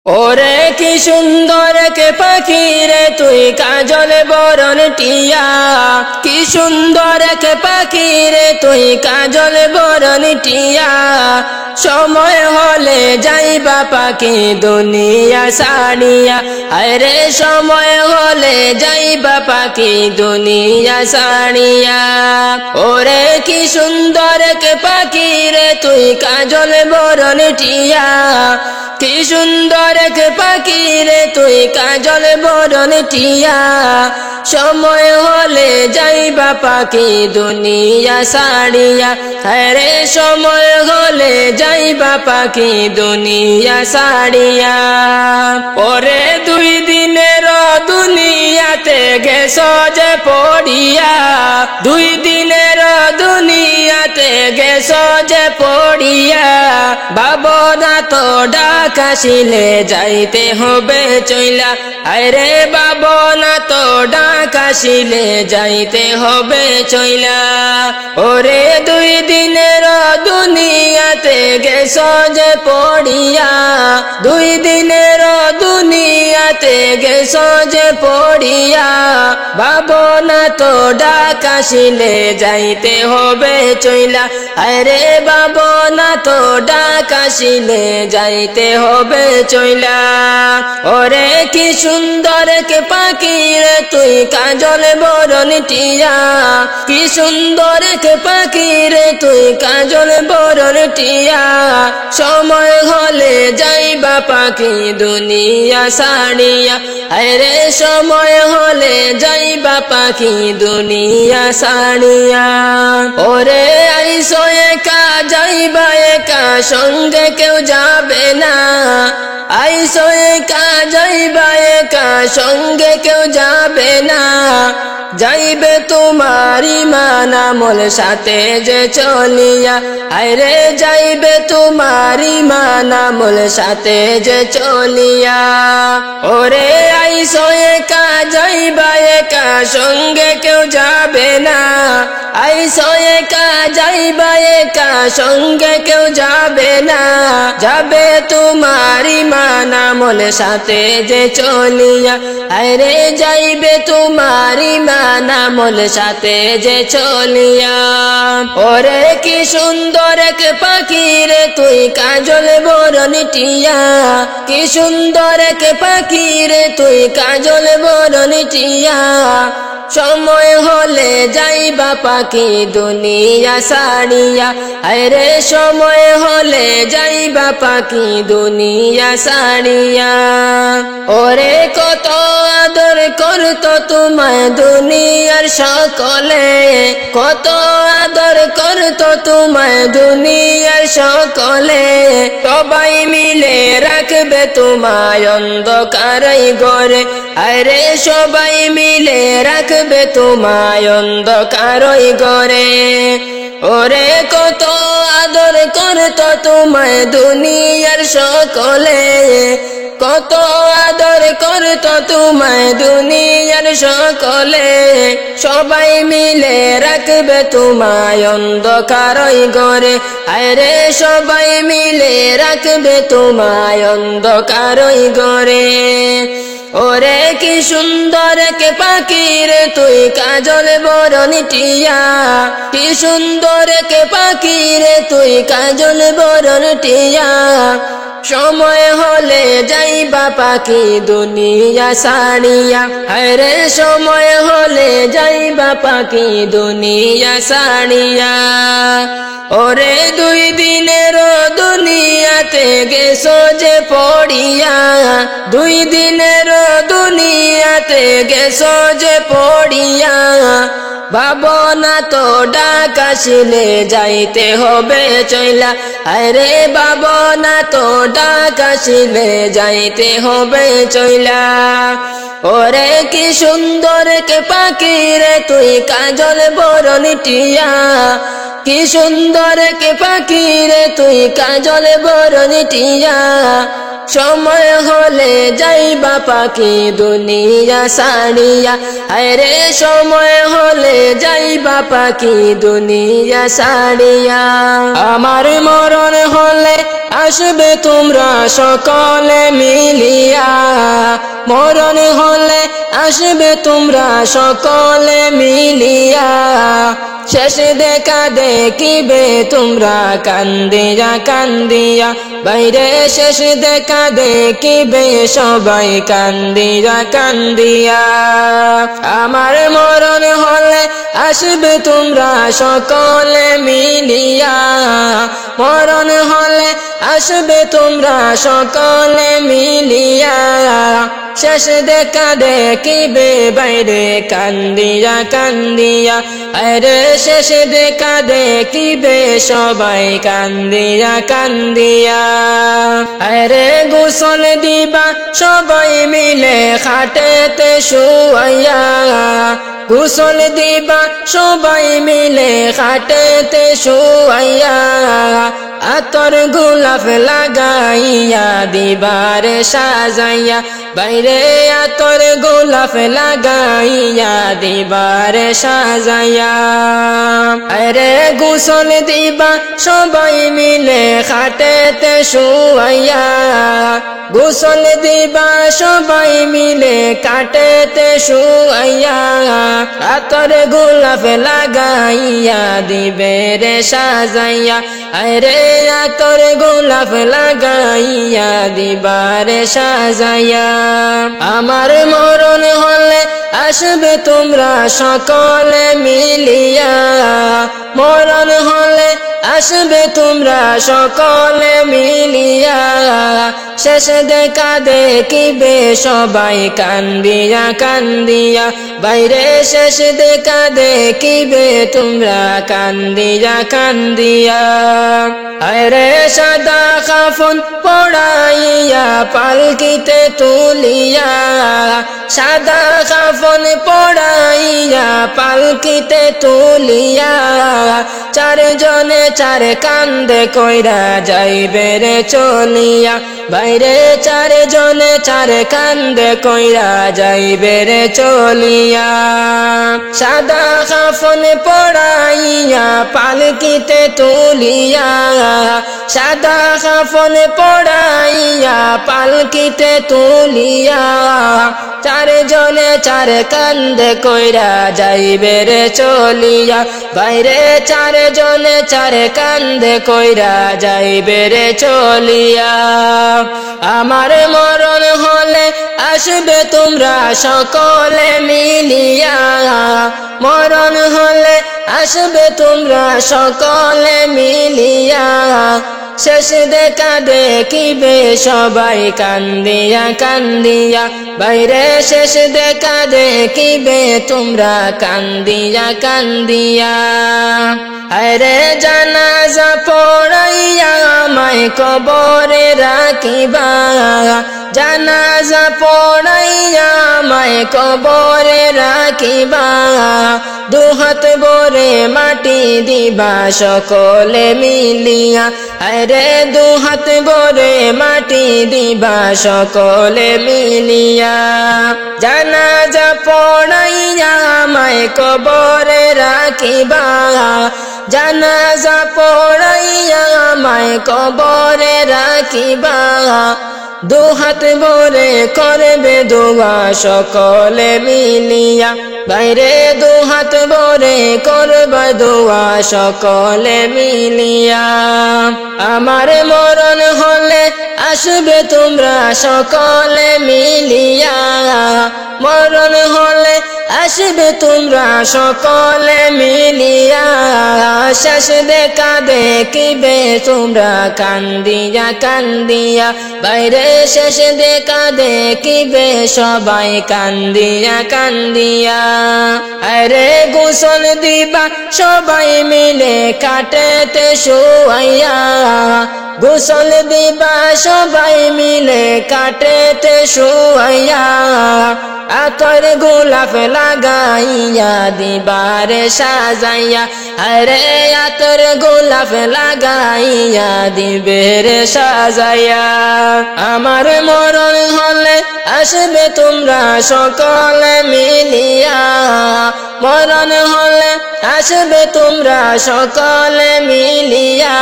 ওরে কি সুন্দর কে পাখি রে তুই কাজল বরণ টিয়া, কি সুন্দর কে পাখি রে তুই কাজল বরণ টিয়া। সময় হলে যাইবা পাখি দুনিয়া সাড়িয়া, আরে সময় হলে যাইবা পাখি দুনিয়া সাড়িয়া। ওরে কি সুন্দর কে পাখি রে তুই কাজল বরণ টিয়া, কি সুন্দর কে পাখি রে তুই কাজল বরণ টিয়া। সময় হলে যাইবা পাখি দুনিয়া সাড়িয়া, আরে সময় হলে যাইবা পাখি দুনিয়া সাড়িয়া। পরে 2 দিনের দুনিয়াতে গেছ যে পড়িয়া, 2 দিনের দুনিয়াতে গেছ যে পড়িয়া। বাবনা তো ডাক আসিলে যাইতে হবে চইলা, আরে বাবনা তো ডাক আসিলে যাইতে হবে চইলা। ওরে 2 দিনের দুনিয়াতে গেছ যে পড়িয়া, 2 দিনের দুনিয়াতে গেছ যে পড়িয়া। বাবনা তো ডাক আসিলে যাইতে হবে চইলা, আরে বাবনা তো ডাক আসিলে যাইতে হবে চইলা। ওরে কি সুন্দর কে পাখি রে তুই কাজল বরণ টিয়া, কি সুন্দর কে পাখি রে তুই কাজল বরণ টিয়া। সময় হলে যাইবা পাখি দুনিয়া সাড়িয়া, আরে সময় হলে যাইবা পাখি দুনিয়া সাড়িয়া। ওরে আইসো একা যাইবা একা সঙ্গে কেউ যাবে না, আইসো একা যাইবা একা সঙ্গে কেউ যাবে না। যাইবে তোমারি মান আমল সাথে যে চলিয়া, আরে যাইবে তোমারি মান আমল সাথে যে চলিয়া। ওরে আইসো একা যাইবা একা সঙ্গে কেউ যাবে না, আইসো একা যাইবা একা সঙ্গে কেউ যাবে না। যাবে তোমারি মান আমল সাথে যে চলিয়া, আরে যাইবে তোমারি মান আমল সাথে যে চলিয়া। ওরে কি সুন্দর এক পাখি রে তুই কাজল বরণ টিয়া, কি সুন্দর এক পাখি রে তুই কাজল বরণ টিয়া। সময় হলে যাইবা পাখি দুনিয়া সাড়িয়া, আরে সময় হলে যাইবা পাখি দুনিয়া সাড়িয়া। ওরে কত আদর করতো তোমায় দুনিয়ার সকলে, কত আদর করতো তোমায় দুনিয়ার সকলে। সবাই মিলে রাখবে তোমায় অন্ধকারই ঘরে, আরে সবাই মিলে রাখবে তোমায় অন্ধকারই ঘরে। ওরে কত আদর করতো তোমায় দুনিয়ার সকলে, কত আদর করতো তোমায় দুনিয়ার সকলে। সবাই মিলে রাখবে তোমায় অন্ধকারই ঘরে, আরে সবাই মিলে রাখবে তোমায় অন্ধকারই ঘরে। ওরে কি সুন্দর কে পাখি রে তুই কাজল বরণ টিয়া, কি সুন্দর কে পাখি রে তুই কাজল বরণ টিয়া। সময় হলে যাইবা পাখি দুনিয়া সাড়িয়া, আরে সময় হলে যাইবা পাখি দুনিয়া সাড়িয়া। ওরে 2 দিনের দুনিয়াতে গেছো যে পড়িয়া, 2 দিনের দুনিয়াতে গেছো যে পড়িয়া। বাবনা তো ডাক আসিলে যাইতে হবে চইলা, আরে বাবনা তো ডাক আসিলে যাইতে হবে চইলা। ওরে কি সুন্দর কে পাখি রে তুই কাজল বরণ টিয়া, কি সুন্দর কে পাখি রে তুই কাজল বরণ টিয়া। সময় হলে যাইবা পাখি দুনিয়া সাড়িয়া, আরে সময় হলে যাইবা পাখি দুনিয়া সাড়িয়া। আমার মরণ হলে আসবে তোমরা সকলে মিলিয়া। মরণ হলে আসবে তোমরা সকলে মিলিয়া শেষ দেখা দেখিবে তোমরা কান্দিয়া কান্দিয়া বাইরে শেষ দেখা দেখিবে সবাই কান্দিয়া কান্দিয়া আমার মরণ হলে আসবে তোমরা সকলে মিলিয়া মরণ হলে আসবে তোমরা সকলে মিলিয়া শেষ দেখা দেখিবে বাইরে কান্দিয়া কান্দিয়া আরে শেষ দেখা দেখিবে সবাই কান্দিয়া কান্দিয়া আরে গোসল দিবা সবাই মিলে খাটেতে শুয়াইয়া গোসল দিবা সবাই মিলে খাটেতে শুয়াইয়া আতর গোলাপ লাগাইয়া দিবারে সাজাইয়া বাইরে আতর গোলাপ লাগাইয়া দিবারে সাজাইয়া আরে গোসল দিবা সবাই মিলে খাটেতে শুয়াইয়া গোসল দিবা সবাই মিলে কাটেতে শুয়াইয়া আতর গোলাপ লাগাইয়া দিবেরে সাজাইয়া আরে আতর গোলাপ লাগাইয়া দিবারে সাজাইয়া আমার মরণ হলে আসবে তোমরা সকলে মিলিয়া মরণ হলে আসবে তোমরা সকলে মিলিয়া শেষ দেখা দেখিবে সবাই কান্দিয়া কান্দিয়া বাইরে শেষ দেখা দেখিবে তোমরা কান্দিয়া কান্দিয়া আরে সাদা কাফন পড়াইয়া পালকিতে তুলিয়া সাদা কাফন পড়াইয়া পালকিতে তুলিয়া চারজনে চার কান্দে কইরা যাইবে রে চলিয়া বাইরে চারজনে চার কান্দে কইরা যাইবে রে চলিয়া সাদা কাফন পড়াইয়া পালকিতে তুলিয়া সাদা কাফন পড়াইয়া পালকিতে তুলিয়া চারজনে চার কান্দে কইরা যাইবে রে চলিয়া বাইরে চারজনে চার কান্দে কইরা যাইবে রে চলিয়া আমার মরণ হলে আসবে তোমরা সকলে মিলিয়া মরণ হলে আসবে তোমরা সকলে মিলিয়া শেষ দেখা দেখিবে সবাই কান্দিয়া কান্দিয়া বাইরে শেষ দেখা দেখিবে তোমরা কান্দিয়া কান্দিয়া আরে জানাজা পড়াইয়া আমায় কবরে রাখিবা জানাজা পড়াইয়া আমায় কবরে রাখিবা দুহাত ভরে মাটি দিবা সকলে মিলিয়া আরে দুহাত ভরে মাটি দিবা সকলে মিলিয়া জানাজা পড়াইয়া আমায় কবরে রাখিবা জানাজা পড়াইয়া আমায় কবরে রাখিবা দুহাত ভরে করবে দোয়া সকলে মিলিয়া বাইরে দুহাত ভরে করবে দোয়া সকলে মিলিয়া আমার মরণ হলে আসবে তোমরা সকলে মিলিয়া মরণ হলে আসবে তোমরা সকলে মিলিয়া শেষ দেখা দেখিবে তোমরা কান্দিয়া কান্দিয়া বাইরে শেষ দেখা দেখিবে সবাই কান্দিয়া কান্দিয়া আরে গোসল দিবা সবাই মিলে কাটেতে শুয়াইয়া গোসল দিবা সবাই মিলে কাটেতে শুয়াইয়া আতর গোলাপ লাগাইয়া দিবারে সাজাইয়া আরে আতর গোলাপ লাগাইয়া দিবেরে সাজাইয়া আমার মরণ হলে আসবে তোমরা সকলে মিলিয়া মরণ হলে আসবে তোমরা সকলে মিলিয়া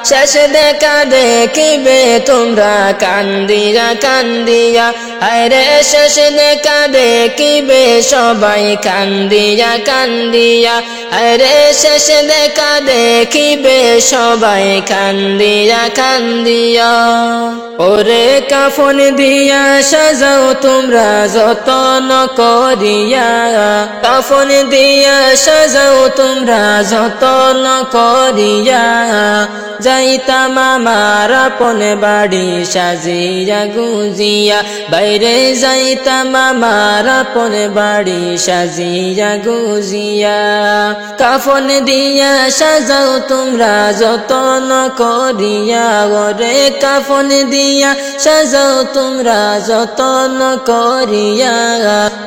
শেষ দেখা দেখিবে তোমরা কান্দিয়া কান্দিয়া আরে শেষ দেখা দেখিবে সবাই কান্দিয়া কান্দিয়া আরে শেষ দেখা দেখিবে সবাই কান্দিয়া কান্দিয়া ওরে কাফন দিয়া সাজাও তোমরা যতন করিয়া কাফন দিয়া সাজাও তোমরা যতন করিয়া যাইতাম আমার আপন বাড়ি সাজিয়া গুজিয়া বাইরে যাইতাম আমার আপন বাড়ি সাজিয়া গুজিয়া কাফন দিয়া সাজাও তোমরা যতন করিয়া ওরে কাফন দিয়া সাজাও তোমরা যতন করিয়া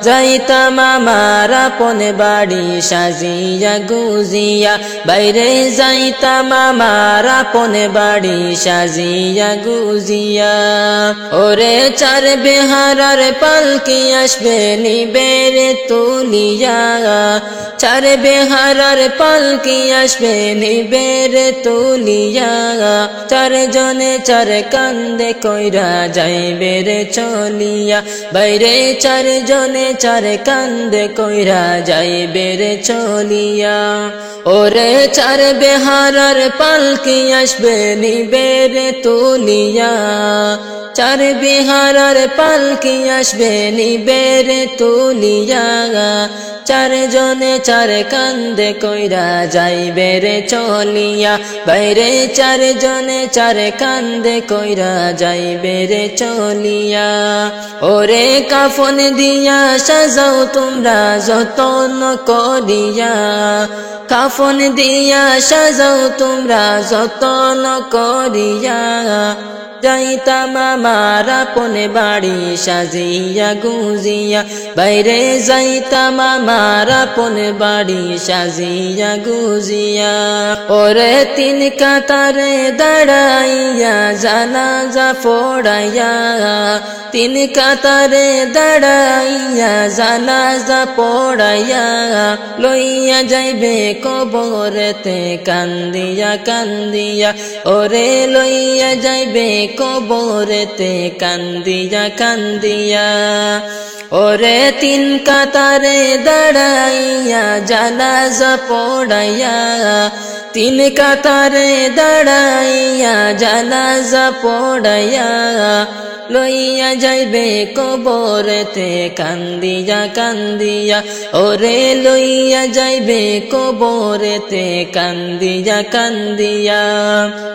যাইতাম আমার আপন বাড়ি সাজিয়া গুজিয়া বাইরে যাইতাম আমার আপন বাড়ি সাজিয়া গুজিয়া ওরে চার বেহারার পালকি আসবে নিবের তুলিয়া চার বেহারার পালকি আসবে নিবের তুলিয়া চার জনে চার কান্দে কইরা যাইবে রে চলিয়া বাইরে চার জনে চার কান্দে কইরা যাইবে রে চলিয়া ওরে চার বেহারার পালকি আসবে নিবের তুলিয়া চার বেহারার পালকি আসবে নিবের তুলিয়া চার জনে চার কান্দে কইরা যাইবে রে চলিয়া বাইরে চার জনে চার কান্দে কইরা যাইবে রে চলিয়া ওরে কাফন দিয়া সাজাও তোমরা যতন করিয়া কাফন দিয়া সাজাও তোমরা যতন করিয়া যাইতাম আমার আপন বাড়ি সাজিয়া গুজিয়া বাইরে যাইতাম আমার আপন বাড়ি সাজিয়া গুজিয়া ওরে তিন কাতারে দাঁড়াইয়া জানাজা পড়াইয়া তিন কাতারে দাঁড়াইয়া জানাজা পড়াইয়া লইয়া যাইবে কবরেতে কান্দিয়া কান্দিয়া ওরে লইয়া যাইবে কবরেতে কান্দিয়া কান্দিয়া ওরে তিন কাতারে দাঁড়াইয়া জানাজা পড়াইয়া তিন কাতারে দাঁড়াইয়া জানাজা পড়াইয়া লইয়া যাইবে কবরেতে কান্দিয়া কান্দিয়া ওরে লইয়া যাইবে কবরেতে কান্দিয়া কান্দিয়া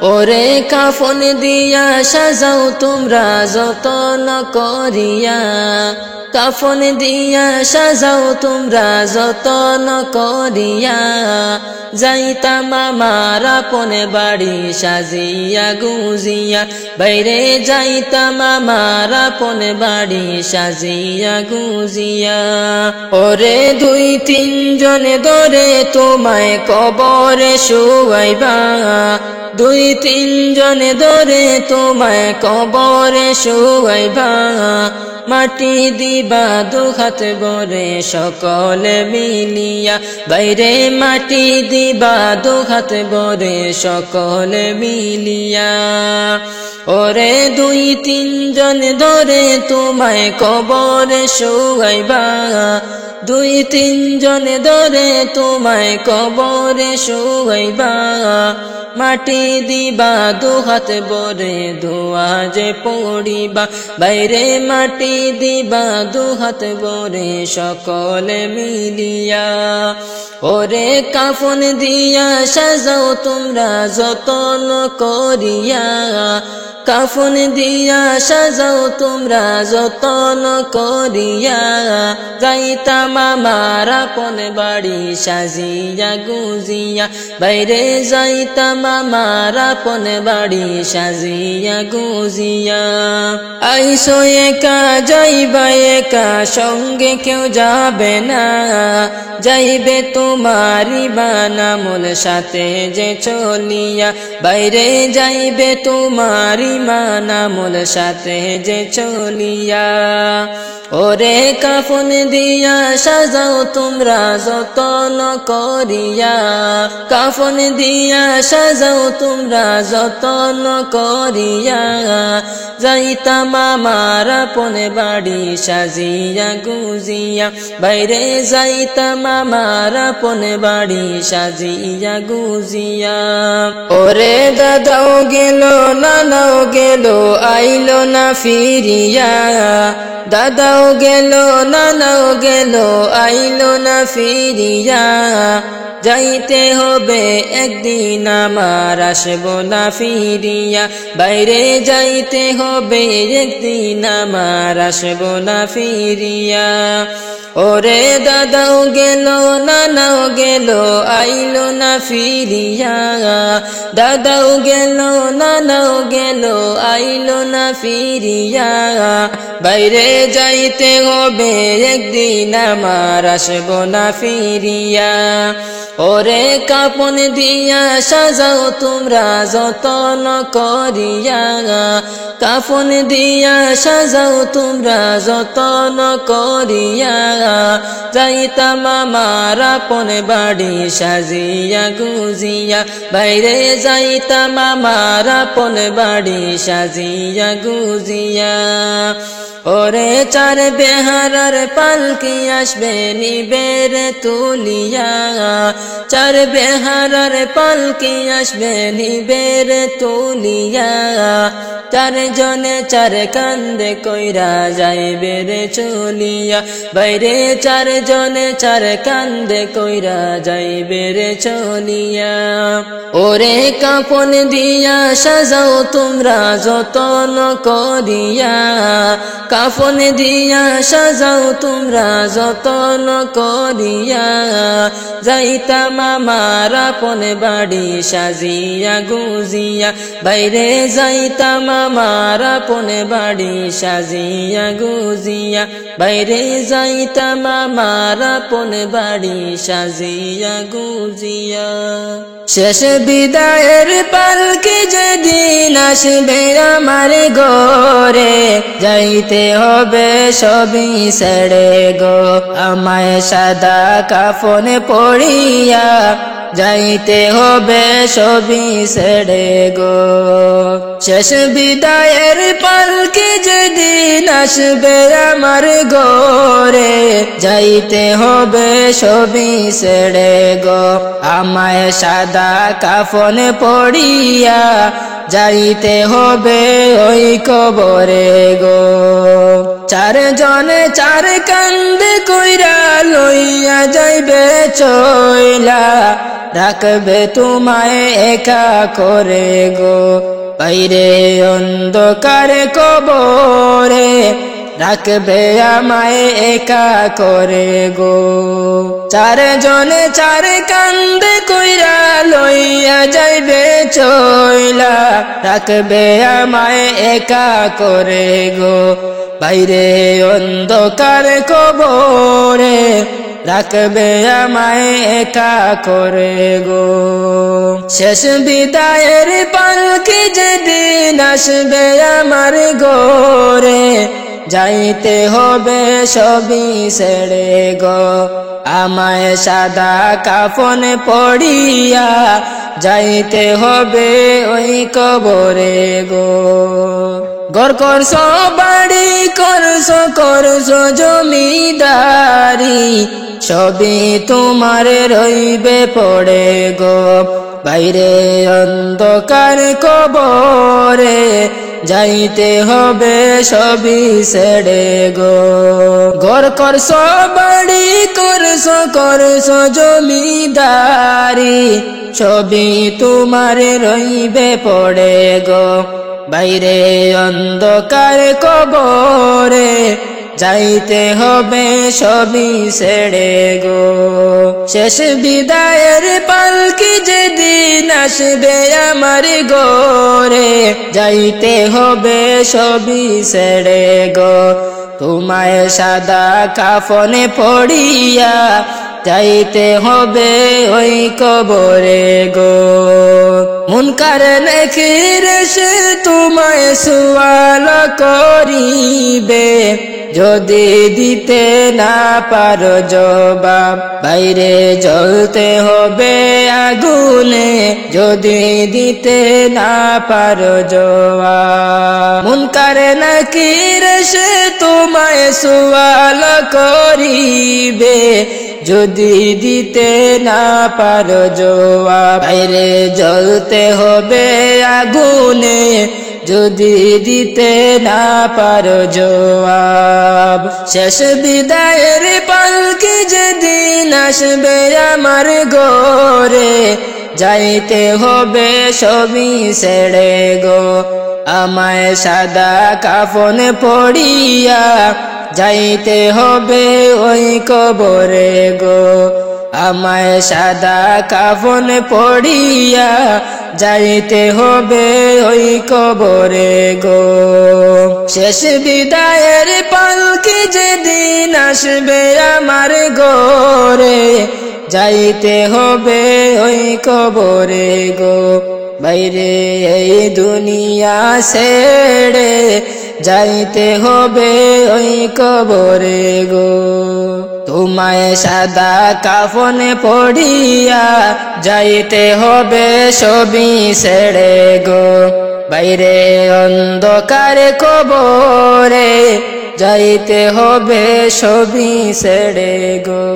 ওরে কাফন দিয়া সাজাও তোমরা যতন করিয়া কাফন দিয়া সাজাও তোমরা যতন করিয়া যাইতাম আমার আপন বাড়ি সাজিয়া গুজিয়া বাইরে যাইতাম আমার আপন বাড়ি সাজিয়া গুজিয়া ওরে দুই তিন জনে ধরে তোমায় কবরে শুয়াইবা দুই তিন জনে ধরে তোমায় কবরে শুয়াইবা মাটি দিবা দুহাত ভরে সকলে মিলিয়া বাইরে মাটি দিবা দুহাত ভরে সকলে মিলিয়া ওরে দুই তিন জন ধরে তোমায় কবরে শুয়াইবা দুই তিন জন ধরে তোমায় কবরে শুয়াইবা মাটি দিবা দুহাত ভরে দোয়া যে পড়িবা বাইরে মাটি দিবা দুহাত ভরে সকলে মিলিয়া ওরে কাফন দিয়া সাজাও তোমরা যতন করিয়া কাফন দিয়া সাজাও তোমরা যতন করিয়া যাইতাম আমার আপন বাড়ি সাজিয়া গুজিয়া বাইরে যাইতাম আমার আপন বাড়ি সাজিয়া গুজিয়া আইসো একা যাইবা একা সঙ্গে কেউ যাবে না যাইবে তোমারি বানামুল সাথে যে চলিয়া বাইরে যাইবে তোমারি ইমান আমল সাথে যে চলিয়া ওরে কাফন দিয়া সাজাও তোমরা যতন করিয়া কাফন দিয়া সাজাও তোমরা যতন করিয়া যাইতাম আমার আপন বাড়ি সাজিয়া গুজিয়া বাইরে যাইতাম আমার আপন বাড়ি সাজিয়া গুজিয়া ওরে দাদাও গেল নানাও গেল আইলো না ফিরিয়া দাদাও গেল নানাও গেল আইলো না ফিরিয়া যাইতে হবে একদিন আমার আসবো না ফিরিয়া বাইরে যাইতে হবে একদিন আমার আসবো না ফিরিয়া ওরে দাদাও গেল নানাও গেল আইলো না ফিরিয়া দাদাও গেল নানাও গেল আইলো না ফিরিয়া বাইরে যাইতে হবে একদিন আমার আসবো না ফিরিয়া ওরে কাপন দিয়া সাজাও তোমরা যতন করিয়া কাফন দিয়া সাজাও তোমরা যতন করিয়া যাইতাম আমার আপন বাড়ি সাজিয়া গুজিয়া বাইরে যাইতাম আমার আপন বাড়ি সাজিয়া গুজিয়া ওরে চার বেহারার পালকি আসবে নিবের তুলিয়া চার বেহারার পালকি আসবে নিবের তুলিয়া চার জনে চার কান্দে কইরা যাইবে রে চলিয়া বাইরে চার জনে চার কান্দে কইরা যাইবে রে চলিয়া ওরে কাপন দিয়া সাজাও তোমরা যতন করিয়া কাফন দিয়া সাজাও তোমরা যতন করিয়া যাইতাম আমার আপন বাড়ি সাজিয়া গুজিয়া বাইরে যাইতাম আমার আপন বাড়ি সাজিয়া গুজিয়া বাইরে যাইতাম আমার আপন বাড়ি সাজিয়া গুজিয়া শেষ বিদায়ের পালকি যেদিন আসবে আমার ঘরে যাইতে হবে সবই ছেড়ে গো আমায় সাদা কাফন পড়িয়া যাইতে হবে সবই ছেড়ে গো শেষ বিদায়ের পালকি যেদিন আসবে আমার ঘরে যাইতে হবে সবই ছেড়ে গো আমায় সাদা কাফন পড়িয়া যাইতে হবে ওই কবরে গো চার জনে চার কান্দে কইরা লইয়া যাইবে চইলা রাখবে তোমায় একা করে গো বাইরে অন্ধকার কবরে রাখবে আমায় একা করে গো চার জনে চার কান্দে কইরা লইয়া যাইবে চইলা রাখবে আমায় একা করে গো বাইরে অন্ধকার কবরে রাখবে আমায় একা করে গো শেষ বিদায়ের পালকি যেদিন আসবে আমার ঘরে যাইতে হবে সবই ছেড়ে গো আমায় সাদা কাফন পড়িয়া যাইতে হবে ওই কবরে গো ঘর করছো বাড়ি করছো জমিদারি সবই তোমার রইবে পড়ে গো বাইরে অন্ধকার কবরে যাইতে হবে সবই ছেড়ে গো ঘর করছো বাড়ি করছো জমিদারি সবই তোমার রইবে পড়ে গো বাইরে অন্ধকার কবরে যাইতে হবে সবই ছেড়ে গো শেষ বিদায়ের পালকি যেদিন আসবে আমার ঘরে যাইতে হবে সবই ছেড়ে গো তোমায় সাদা কাফনে পড়িয়া যাইতে হবে ওই কবরে গো। মুনকার নাকির সে তোমায় সওয়াল করিবে, যদি দিতে না পারো জবাব বাইরে জ্বলতে হবে আগুনে, যদি দিতে না পারো জবাব। মুনকার নাকির সে তোমায় সওয়াল করিবে, যদি দিতে না পারো জবাব বাইরে জ্বলতে হবে আগুনে, যদি দিতে না পারো জবাব। শেষ বিদায়ের পালকি যেদিন আসবে আমার ঘরে, যাইতে হবে সবই ছেড়ে গো। আমায় সাদা কাফন পড়িয়া যাইতে হবে ওই কবরে গো। আমায় সাদা কাফন পড়িয়া যাইতে হবে ওই কবরে গো। শেষ বিদায়ের পালকি যেদিন আসবে আমার ঘরে, যাইতে হবে ওই কবরে গো। বাইরে এই দুনিয়া ছেড়ে যাইতে হবে ওই কবরে গো। তোমায় সাদা কাফনে পড়িয়া যাইতে হবে সবই ছেড়ে গো। বাইরে অন্ধকার কবরে যাইতে হবে সবই ছেড়ে গো।